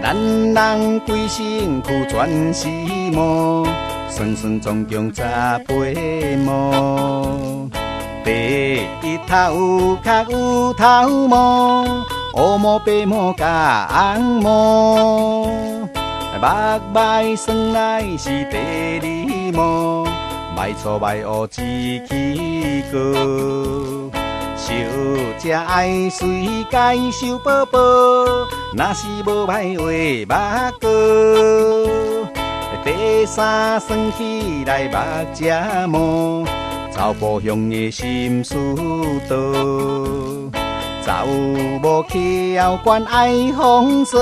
咱人规身躯全是毛，酸酸总共十八毛。第一头壳有头毛，乌毛、白毛甲红毛。目眉算来是第二毛，眉粗眉乌一起高。小姐爱随介收宝宝，若是无歹话目高。第三算起来目遮毛，走步向的心思道。查有无巧管爱风骚，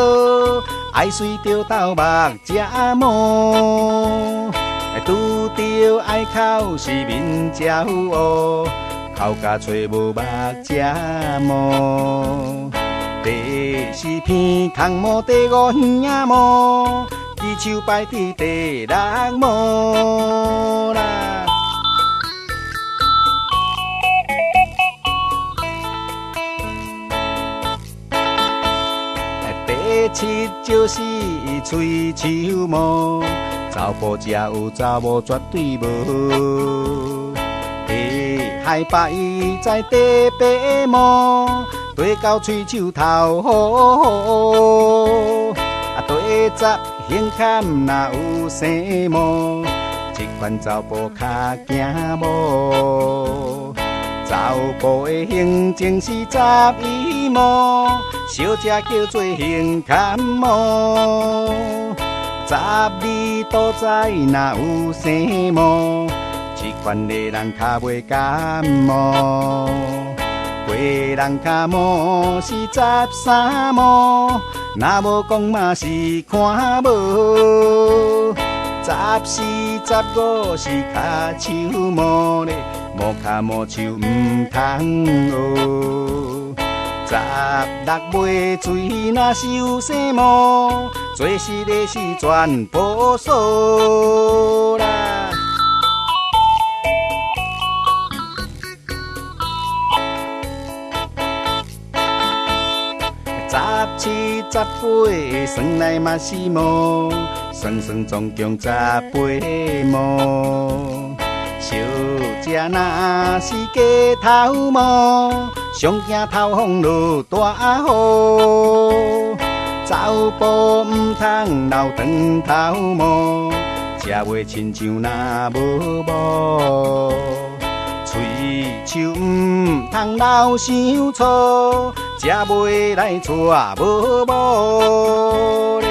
爱随着斗目遮毛。拄着爱口是面焦乌，口甲吹无目遮毛。第四片空毛，第五耳毛，祈求拜天第六毛啦。第七就是喙鬚毛，查甫才有，查某绝对无。第海拔伊在第八毛，对到喙鬚头好。第十胸坎若有生毛，这款查甫较惊无。查甫的胸前是11毛，小姐叫做胸坎毛。12肚在若有生毛，这款的人较袂感冒。过人脚毛是13毛，若无讲嘛是看无。14、15是脚手毛咧，毛脚毛手唔通学。16尾嘴若是有生毛，做事的是全部数啦。17、18算来嘛是毛，算算总共18毛。小姐若是假头毛，上惊头风落大雨。走步唔通留长头毛，才袂亲像那无毛。喙鬚唔通留伤粗，才袂来带无毛咧。